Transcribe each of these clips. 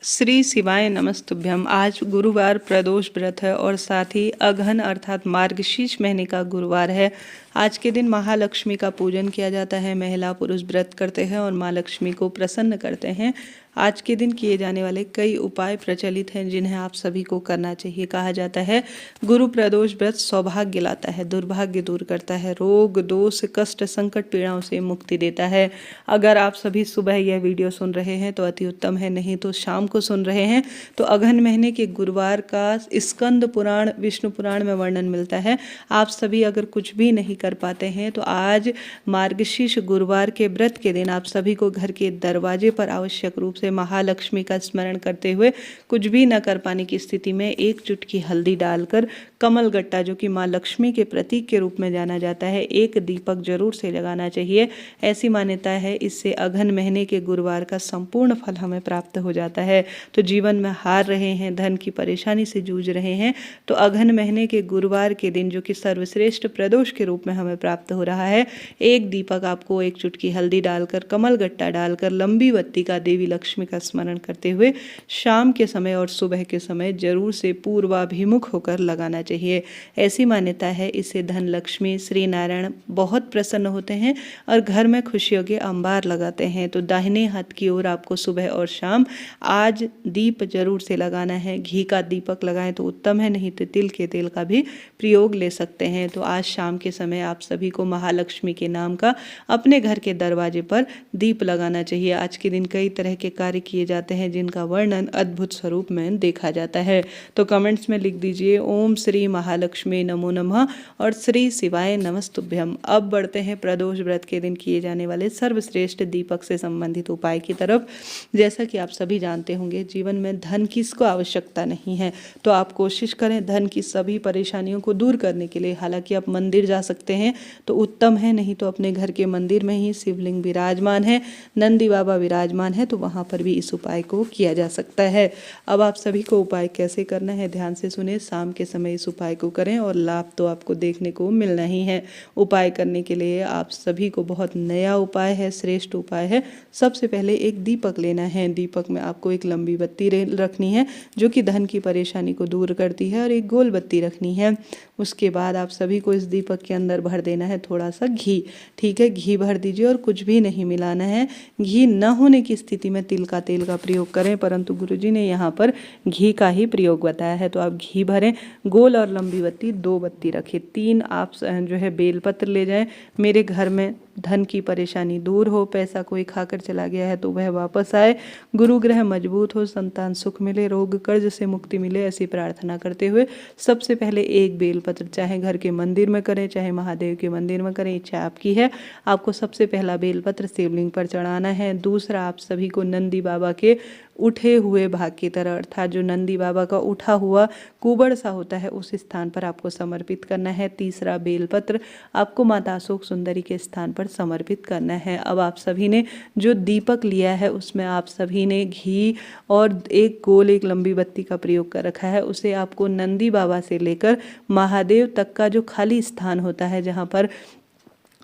श्री शिवाय नमस्तुभ्यम। आज गुरुवार प्रदोष व्रत है और साथ ही अगहन अर्थात मार्गशीर्ष महीने का गुरुवार है। आज के दिन महालक्ष्मी का पूजन किया जाता है। महिला पुरुष व्रत करते हैं और माँ लक्ष्मी को प्रसन्न करते हैं। आज के दिन किए जाने वाले कई उपाय प्रचलित हैं जिन्हें आप सभी को करना चाहिए। कहा जाता है गुरु प्रदोष व्रत सौभाग्य लाता है, दुर्भाग्य दूर करता है, रोग दोष कष्ट संकट पीड़ाओं से मुक्ति देता है। अगर आप सभी सुबह यह वीडियो सुन रहे हैं तो अति उत्तम है, नहीं तो शाम को सुन रहे हैं तो अगहन महीने के गुरुवार का स्कंद पुराण विष्णु पुराण में वर्णन मिलता है। आप सभी अगर कुछ भी नहीं कर पाते हैं तो आज मार्गशीर्ष गुरुवार के व्रत के दिन आप सभी को घर के दरवाजे पर आवश्यक रूप से महालक्ष्मी का स्मरण करते हुए कुछ भी न कर पाने की स्थिति में एक चुटकी हल्दी डालकर कमल गट्टा, जो कि माँ लक्ष्मी के प्रतीक के रूप में जाना जाता है, एक दीपक जरूर से लगाना चाहिए। ऐसी मान्यता है इससे अगहन महीने के गुरुवार का संपूर्ण फल हमें प्राप्त हो जाता है। तो जीवन में हार रहे हैं, धन की परेशानी से जूझ रहे हैं तो अगहन महीने के गुरुवार के दिन, जो कि सर्वश्रेष्ठ प्रदोष के रूप में हमें प्राप्त हो रहा है, एक दीपक आपको एक चुटकी हल्दी डालकर कमल गट्टा डालकर लंबी बत्ती का देवी लक्ष्मी का स्मरण करते हुए शाम के समय और सुबह के समय जरूर से पूर्वाभिमुख होकर लगाना चाहिए। ऐसी मान्यता है इससे धन लक्ष्मी श्री नारायण बहुत प्रसन्न होते हैं और घर में खुशियों के अंबार लगाते हैं। तो दाहिने हाथ की ओर आपको सुबह और शाम आज दीप जरूर से लगाना है। घी का दीपक लगाएं तो उत्तम है, नहीं तो तिल के तेल का भी प्रयोग ले सकते हैं। तो आज शाम के समय आप सभी को महालक्ष्मी के नाम का अपने घर के दरवाजे पर दीप लगाना चाहिए। आज के दिन कई तरह के कार्य किए जाते हैं जिनका वर्णन अद्भुत स्वरूप में देखा जाता है। तो कमेंट्स में लिख दीजिए ओम श्री महालक्ष्मी नमो नमः और श्री शिवाय नमस्तुभ्यम। अब बढ़ते हैं प्रदोष व्रत के दिन किए जाने वाले सर्वश्रेष्ठ दीपक से संबंधित उपाय की तरफ। जैसा कि आप सभी जानते होंगे जीवन में धन की इसको आवश्यकता नहीं है, तो आप कोशिश करें धन की सभी परेशानियों को दूर करने के लिए। हालांकि आप मंदिर जा सकते हैं तो उत्तम है, नहीं तो अपने घर के मंदिर में ही शिवलिंग विराजमान है, नंदी बाबा विराजमान है, तो वहां पर भी इस उपाय को किया जा सकता है। अब आप सभी को उपाय कैसे करना है ध्यान से सुने। शाम के समय इस उपाय को करें और लाभ तो आपको देखने को मिलना ही है। उपाय करने के लिए आप सभी को बहुत नया उपाय है, श्रेष्ठ उपाय है। सबसे पहले एक दीपक लेना है। दीपक में आपको एक लंबी बत्ती रखनी है जो कि धन की परेशानी को दूर करती है, और एक गोल बत्ती रखनी है। उसके बाद आप सभी को इस दीपक के अंदर भर देना है थोड़ा सा घी। ठीक है, घी भर दीजिए और कुछ भी नहीं मिलाना है। घी न होने की स्थिति में तिल का तेल का प्रयोग करें, परंतु गुरुजी ने यहाँ पर घी का ही प्रयोग बताया है। तो आप घी भरें, गोल और लंबी बत्ती 2 बत्ती रखें, 3 आप जो है बेलपत्र ले जाएं। मेरे घर में धन की परेशानी दूर हो, पैसा कोई खाकर चला गया है तो वह वापस आए, गुरु ग्रह मजबूत हो, संतान सुख मिले, रोग कर्ज से मुक्ति मिले, ऐसी प्रार्थना करते हुए सबसे पहले एक बेलपत्र, चाहे घर के मंदिर में करें चाहे महादेव के मंदिर में करें, इच्छा आपकी है, आपको सबसे पहला बेलपत्र शिवलिंग पर चढ़ाना है। दूसरा आप सभी को नंदी बाबा के उठे हुए भाग की तरह, अर्थात जो नंदी बाबा का उठा हुआ कुबड़ सा होता है उस स्थान पर आपको समर्पित करना है। तीसरा बेलपत्र आपको माता अशोक सुंदरी के स्थान पर समर्पित करना है। अब आप सभी ने जो दीपक लिया है उसमें आप सभी ने घी और एक गोल एक लंबी बत्ती का प्रयोग कर रखा है। उसे आपको नंदी बाबा से लेकर महादेव तक का जो खाली स्थान होता है जहाँ पर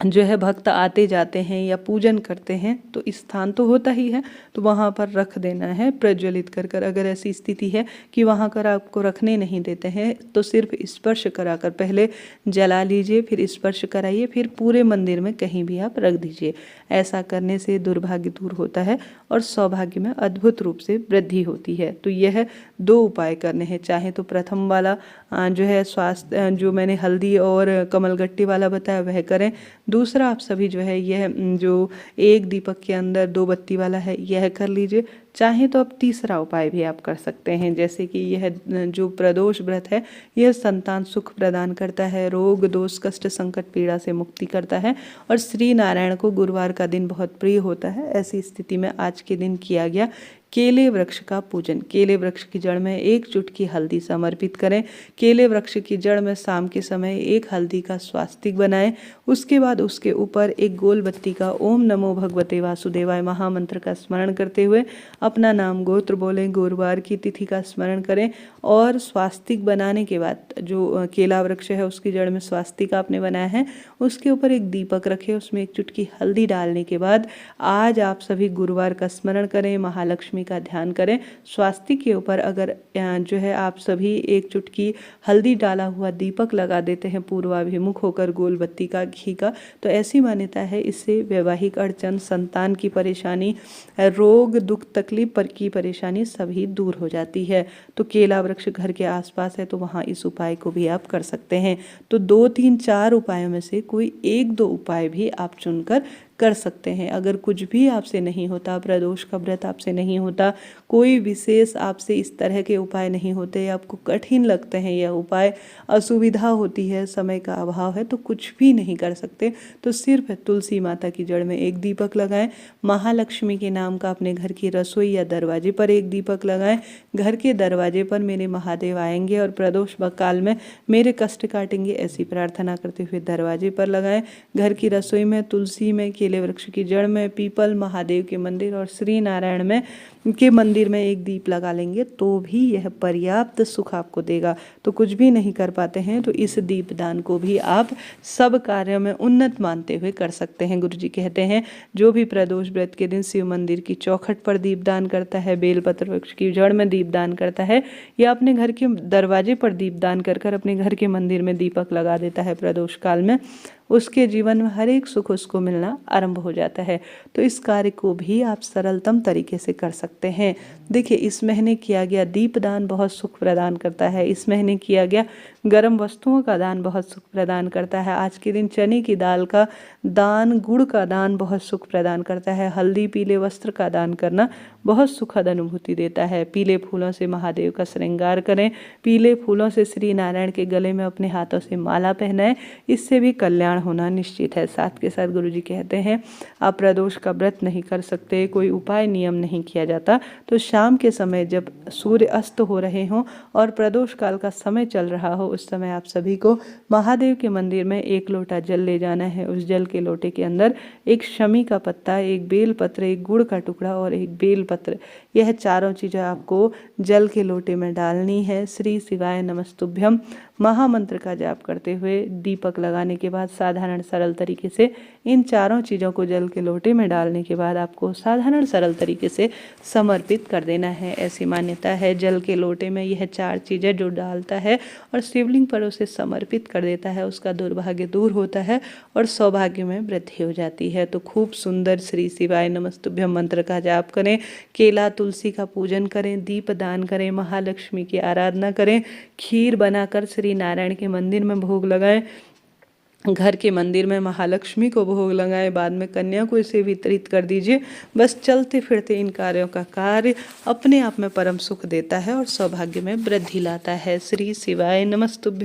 जो है भक्त आते जाते हैं या पूजन करते हैं, तो स्थान तो होता ही है, तो वहाँ पर रख देना है प्रज्वलित कर कर। अगर ऐसी स्थिति है कि वहाँ कर आपको रखने नहीं देते हैं तो सिर्फ स्पर्श कराकर पहले जला लीजिए, फिर स्पर्श कराइए, फिर पूरे मंदिर में कहीं भी आप रख दीजिए। ऐसा करने से दुर्भाग्य दूर होता है और सौभाग्य में अद्भुत रूप से वृद्धि होती है। तो यह 2 उपाय करने हैं। चाहे तो प्रथम वाला जो है स्वास्थ्य जो मैंने हल्दी और कमलगट्टी वाला बताया वह करें। दूसरा आप सभी जो है यह जो एक दीपक के अंदर 2 बत्ती वाला है यह कर लीजिए। चाहे तो अब तीसरा उपाय भी आप कर सकते हैं, जैसे कि यह जो प्रदोष व्रत है यह संतान सुख प्रदान करता है, रोग दोष कष्ट संकट पीड़ा से मुक्ति करता है और श्री नारायण को गुरुवार का दिन बहुत प्रिय होता है। ऐसी स्थिति में आज के दिन किया गया केले वृक्ष का पूजन। केले वृक्ष की जड़ में एक चुटकी हल्दी समर्पित करें। केले वृक्ष की जड़ में शाम के समय एक हल्दी का स्वास्तिक बनाएं। उसके बाद उसके ऊपर एक गोल बत्ती का ओम नमो भगवते वासुदेवाय महामंत्र का स्मरण करते हुए अपना नाम गोत्र बोलें, गुरुवार की तिथि का स्मरण करें और स्वास्तिक बनाने के बाद जो केला वृक्ष है उसकी जड़ में स्वास्तिक आपने बनाया है उसके ऊपर एक दीपक रखें, उसमें एक चुटकी हल्दी डालने के बाद आज आप सभी गुरुवार का स्मरण करें, महालक्ष्मी महालक्ष्मी का ध्यान करें। स्वास्तिक के ऊपर अगर जो है आप सभी एक चुटकी हल्दी डाला हुआ दीपक लगा देते हैं पूर्वाभिमुख होकर गोल बत्ती का घी का, तो ऐसी मान्यता है इससे वैवाहिक अड़चन, संतान की परेशानी, रोग दुख तकलीफ पर की परेशानी सभी दूर हो जाती है। तो केला वृक्ष घर के आसपास है तो वहाँ इस उपाय को भी आप कर सकते हैं। तो 2, 3, 4 उपायों में से कोई 1-2 उपाय भी आप चुनकर कर सकते हैं। अगर कुछ भी आपसे नहीं होता, प्रदोष का व्रत आपसे नहीं होता, कोई विशेष आपसे इस तरह के उपाय नहीं होते, आपको कठिन लगते हैं यह उपाय, असुविधा होती है, समय का अभाव है, तो कुछ भी नहीं कर सकते, तो सिर्फ तुलसी माता की जड़ में एक दीपक लगाएं। महालक्ष्मी के नाम का अपने घर की रसोई या दरवाजे पर एक दीपक लगाएं। घर के दरवाजे पर मेरे महादेव आएंगे और प्रदोष काल में मेरे कष्ट काटेंगे, ऐसी प्रार्थना करते हुए दरवाजे पर लगाएं। घर की रसोई में, तुलसी में, केले वृक्ष की जड़ में, पीपल, महादेव के मंदिर और श्री नारायण में के मंदिर में एक दीप लगा लेंगे तो भी यह पर्याप्त सुख आपको देगा। तो कुछ भी नहीं कर पाते हैं तो इस दीपदान को भी आप सब कार्यों में उन्नत मानते हुए कर सकते हैं। गुरुजी कहते हैं जो भी प्रदोष व्रत के दिन शिव मंदिर की चौखट पर दीपदान करता है, बेलपत्र वृक्ष की जड़ में दीपदान करता है, या अपने घर के दरवाजे पर दीपदान कर अपने घर के मंदिर में दीपक लगा देता है प्रदोष काल में, उसके जीवन में हर एक सुख उसको मिलना आरंभ हो जाता है। तो इस कार्य को भी आप सरलतम तरीके से कर सकते हैं। देखिए, इस महीने किया गया दीपदान बहुत सुख प्रदान करता है। इस महीने किया गया गर्म वस्तुओं का दान बहुत सुख प्रदान करता है। आज के दिन चने की दाल का दान, गुड़ का दान बहुत सुख प्रदान करता है। हल्दी, पीले वस्त्र का दान करना बहुत सुखद अनुभूति देता है। पीले फूलों से महादेव का श्रृंगार करें। पीले फूलों से श्री नारायण के गले में अपने हाथों से माला पहनाएं, इससे भी कल्याण होना निश्चित है। साथ के साथ गुरुजी कहते हैं आप प्रदोष का व्रत नहीं कर सकते, कोई उपाय नियम नहीं किया जाता, तो शाम के समय जब सूर्य अस्त हो रहे हों और प्रदोष काल का समय चल रहा हो, उस समय आप सभी को महादेव के मंदिर में 1 लोटा जल ले जाना है। उस जल के लोटे के अंदर एक शमी का पत्ता, एक बेलपत्र, एक गुड़ का टुकड़ा और एक बेलपत्र, यह चारों चीज़ें आपको जल के लोटे में डालनी है। श्री शिवाय नमस्तुभ्यम महामंत्र का जाप करते हुए दीपक लगाने के बाद साधारण सरल तरीके से इन चारों चीज़ों को जल के लोटे में डालने के बाद आपको साधारण सरल तरीके से समर्पित कर देना है। ऐसी मान्यता है जल के लोटे में यह 4 चीज़ें जो डालता है और शिवलिंग पर उसे समर्पित कर देता है, उसका दुर्भाग्य दूर होता है और सौभाग्य में वृद्धि हो जाती है। तो खूब सुंदर श्री शिवाय नमस्तुभ्यम मंत्र का जाप करें, केला तुलसी का पूजन करें, दीप दान करें, महालक्ष्मी की आराधना करें, खीर बनाकर श्री नारायण के मंदिर में भोग लगाएं, घर के मंदिर में महालक्ष्मी को भोग लगाएं, बाद में कन्या को इसे वितरित कर दीजिए। बस चलते फिरते इन कार्यों का कार्य अपने आप में परम सुख देता है और सौभाग्य में वृद्धि लाता है। श्री शिवाय नमस्तुभ्यम।